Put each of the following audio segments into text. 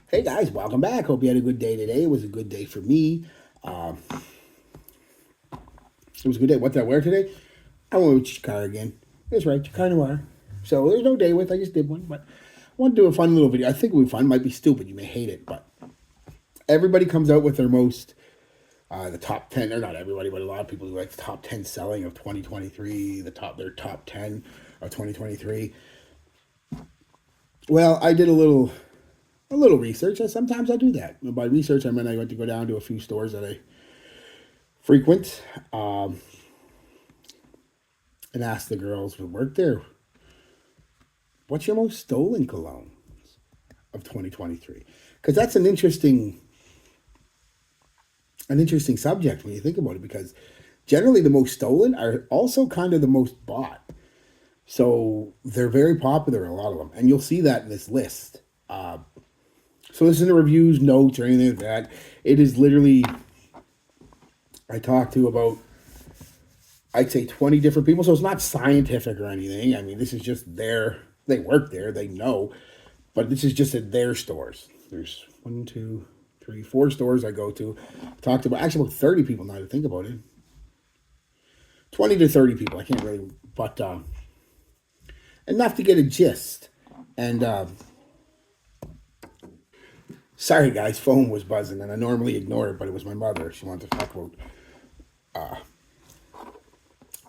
Hey guys, welcome back. Hope you had a good day today. It was a good day for me. Um, it was a good day. What did I wear today? I went with Chikar again. That's right, Chikar Noir. So there's no day with. I just did one, but I want to do a fun little video. I think it would be fun. It might be stupid. You may hate it, but everybody comes out with their most, the top 10, or not everybody, but a lot of people do like the top 10 selling of 2023, their top 10 of 2023. Well, I did a little research. Sometimes I do that. By research, I mean I went to go down to a few stores that I frequent, and ask the girls who work there, what's your most stolen cologne of 2023? Because that's an interesting subject when you think about it. Because generally, the most stolen are also kind of the most bought. So they're very popular, a lot of them, and you'll see that in this list. So this isn't reviews, notes, or anything like that. It is literally I talked to about, I'd say, 20 different people. So it's not scientific or anything. I mean, this is just they work there, they know. But this is just at their stores. There's one, two, three, four stores I go to. Talked to about 30 people now to think about it. 20 to 30 people. I can't really, but enough to get a gist. And sorry, guys, phone was buzzing, and I normally ignore it, but it was my mother. She wanted to talk about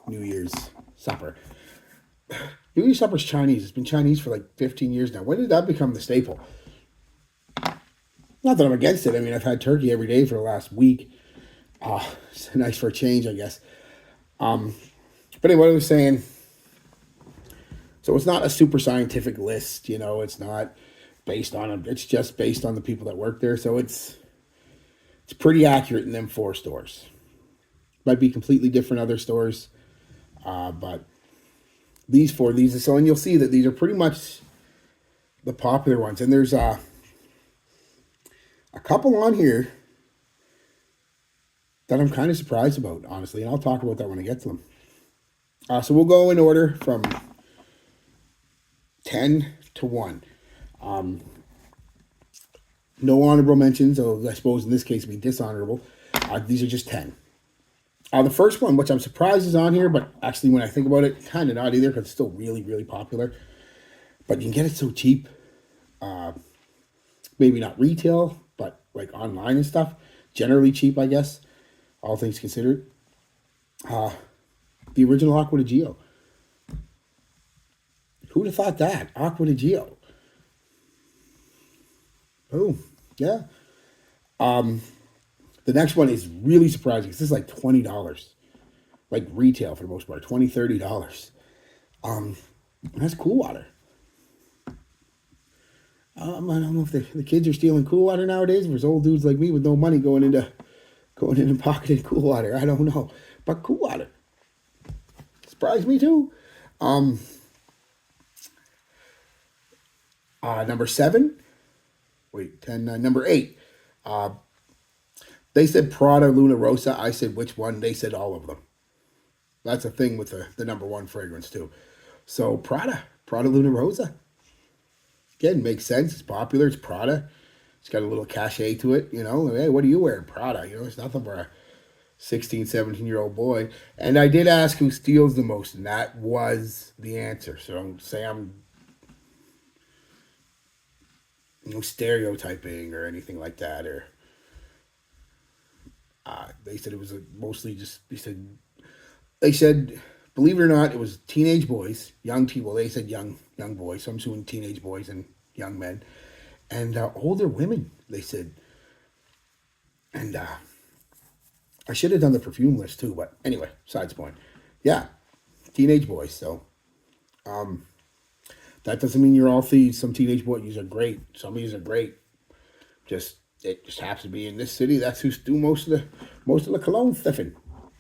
New Year's supper. New Year's supper's Chinese. It's been Chinese for like 15 years now. When did that become the staple? Not that I'm against it. I mean, I've had turkey every day for the last week. It's nice for a change, I guess. But anyway, what I was saying, so it's not a super scientific list, it's not based on them. It's just based on the people that work there. So it's pretty accurate in them four stores. Might be completely different other stores, but and you'll see that these are pretty much the popular ones. And there's a couple on here that I'm kind of surprised about, honestly, and I'll talk about that when I get to them. So we'll go in order from 10 to 1. No honorable mentions, so I suppose in this case it'd be dishonorable. These are just 10. The first one, which I'm surprised is on here, but actually when I think about it, kind of not either, because it's still really, really popular. But you can get it so cheap. Maybe not retail, but like online and stuff. Generally cheap, I guess, all things considered. The original Aqua di Gio. Who'd have thought that? Aqua di Gio. Boom. Yeah. The next one is really surprising. This is like $20. Like retail for the most part. $20, $30. That's Cool Water. I don't know if the kids are stealing Cool Water nowadays. If there's old dudes like me with no money going in and pocketing Cool Water. I don't know. But Cool Water. Surprised me too. Number 7. Wait, 10, 9. Number 8. They said Prada Luna Rosa. I said which one? They said all of them. That's a thing with the number one fragrance too. So Prada Luna Rosa. Again, makes sense. It's popular. It's Prada. It's got a little cachet to it. Hey, what do you wear? Prada. It's nothing for a 16, 17-year-old boy. And I did ask who steals the most, and that was the answer. So don't say I'm stereotyping or anything like that. Or they said it was mostly just. They said, believe it or not, it was teenage boys, well, they said young boys. So I'm assuming teenage boys and young men, and older women. They said, and I should have done the perfume list too, but anyway, besides the point. Yeah, teenage boys. So, that doesn't mean you're all thieves. Some teenage boys are great. Some of these are great. It just happens to be in this city. That's who do most of the cologne stuffing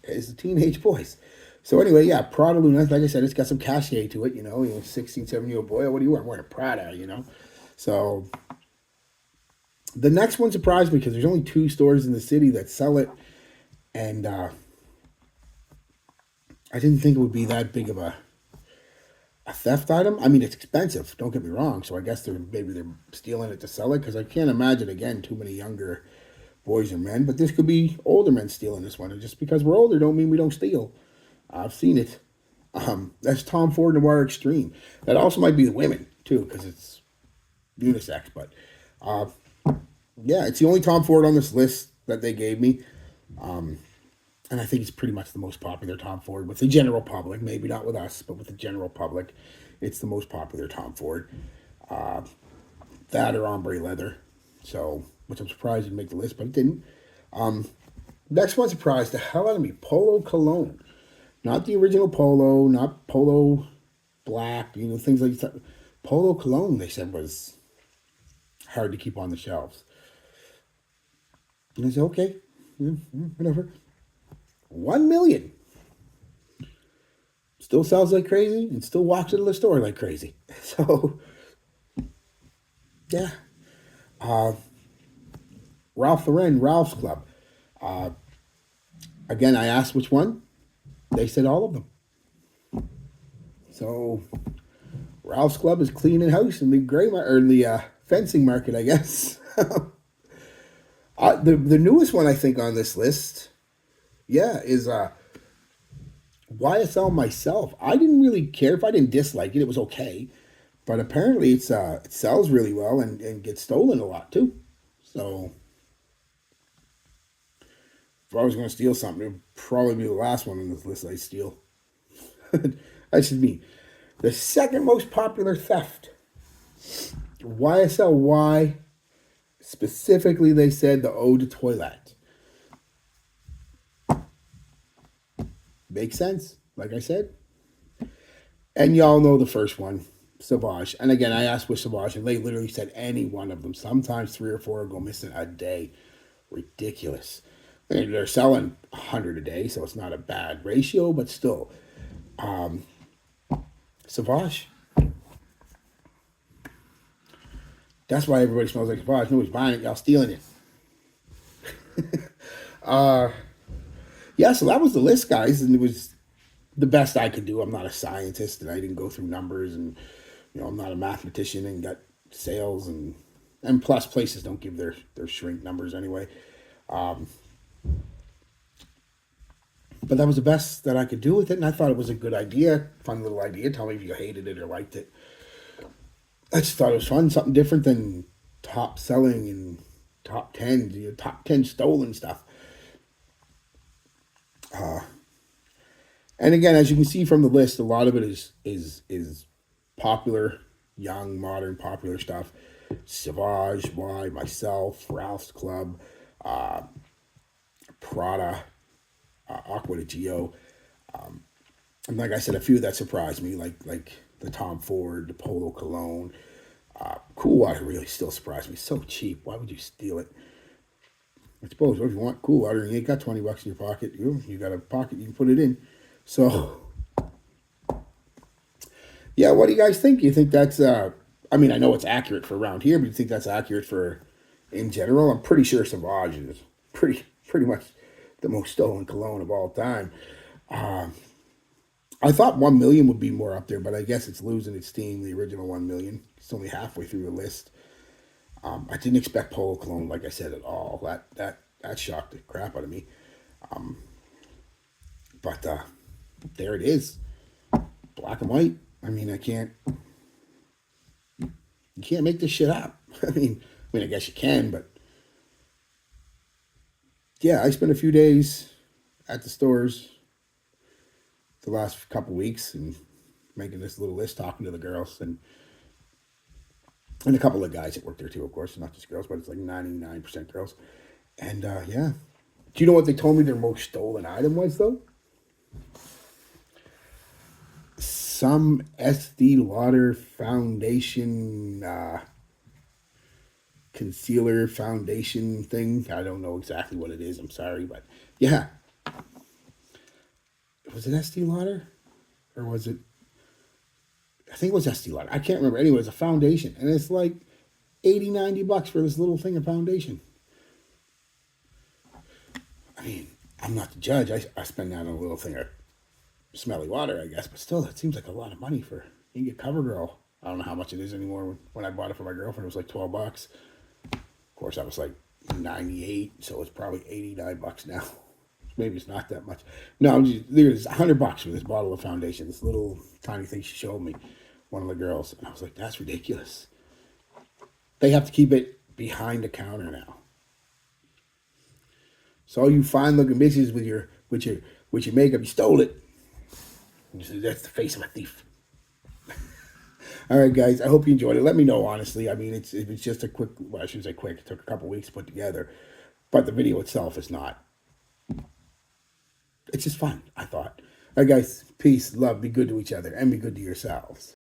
is the teenage boys. So anyway, yeah, Prada Luna. Like I said, it's got some cachet to it. 16, 17-year-old boy. What do you wear? I'm wearing a Prada. So the next one surprised me because there's only 2 stores in the city that sell it, and I didn't think it would be that big of A theft item? I mean, it's expensive. Don't get me wrong. So I guess they're stealing it to sell it because I can't imagine again too many younger boys or men. But this could be older men stealing this one. And just because we're older, don't mean we don't steal. I've seen it. That's Tom Ford Noir Extreme. That also might be the women too because it's unisex. But uh, yeah, it's the only Tom Ford on this list that they gave me. And I think it's pretty much the most popular Tom Ford with the general public. Maybe not with us, but with the general public, it's the most popular Tom Ford. Uh, that or ombre leather. So, which I'm surprised didn't make the list, but it didn't. Next one surprised the hell out of me. Polo cologne. Not the original Polo, not Polo Black, things like that. Polo cologne, they said, was hard to keep on the shelves. And I said, okay, whatever. 1 million. Still sells like crazy and still walks into the store like crazy. So, yeah. Ralph Lauren, Ralph's Club. Again, I asked which one. They said all of them. So, Ralph's Club is cleaning house in the fencing market, I guess. The newest one I think on this list, yeah, is YSL Myself. I didn't really care if I didn't dislike it. It was okay, but apparently it sells really well and gets stolen a lot too. So if I was going to steal something, it would probably be the last one on this list I steal. That's just me. The second most popular theft, YSL Y. Specifically, they said the eau de toilette. Makes sense, like I said. And y'all know the first one, Sauvage. And again, I asked with Sauvage, and they literally said any one of them. Sometimes 3 or 4 go missing a day. Ridiculous. And they're selling 100 a day, so it's not a bad ratio, but still. Sauvage. That's why everybody smells like Sauvage. Nobody's buying it. Y'all stealing it. Yeah, so that was the list, guys, and it was the best I could do. I'm not a scientist, and I didn't go through numbers, and I'm not a mathematician and got sales, and plus places don't give their shrink numbers anyway. But that was the best that I could do with it, and I thought it was a good idea, fun little idea. Tell me if you hated it or liked it. I just thought it was fun, something different than top selling and top 10, top 10 stolen stuff. And again, as you can see from the list, a lot of it is popular, young, modern, popular stuff. Sauvage, Y, Myself, Ralph's Club, Prada, Aqua de Gio. And like I said, a few that surprised me, like the Tom Ford, the Polo Cologne. Cool Water really still surprised me. So cheap. Why would you steal it? I suppose if you want cool water and you ain't got $20 in your pocket, you got a pocket you can put it in. So, yeah, what do you guys think? You think that's, I know it's accurate for around here, but you think that's accurate for in general? I'm pretty sure Sauvage is pretty much the most stolen cologne of all time. I thought 1 million would be more up there, but I guess it's losing its steam, the original 1 million. It's only halfway through the list. I didn't expect Polo Cologne, like I said, at all. That shocked the crap out of me. But there it is. Black and white. You can't make this shit up. I guess you can, but yeah, I spent a few days at the stores the last couple weeks and making this little list, talking to the girls and a couple of guys that work there too, of course, not just girls, but it's like 99% girls. And yeah. Do you know what they told me their most stolen item was, though? Some Estee Lauder foundation, concealer foundation thing. I don't know exactly what it is. I'm sorry, but yeah. Was it Estee Lauder? Or was it? I think it was Estee Lauder. I can't remember. Anyway, it's a foundation. And it's like $80-$90 for this little thing of foundation. I'm not the judge. I spend that on a little thing of smelly water, I guess. But still, that seems like a lot of money for, You can get CoverGirl. I don't know how much it is anymore. When I bought it for my girlfriend, it was like $12. Of course, I was like 98, so it's probably $89 now. Maybe it's not that much. No, there's $100 for this bottle of foundation. This little tiny thing she showed me, one of the girls, and I was like, that's ridiculous. They have to keep it behind the counter now. So all you fine looking bitches with your makeup, you stole it. That's the face of a thief. All right, guys. I hope you enjoyed it. Let me know, honestly. I mean, it's just a quick. Well, I shouldn't say quick. It took a couple weeks to put together, but the video itself is not. It's just fun. I thought. All right, guys. Peace, love. Be good to each other, and be good to yourselves.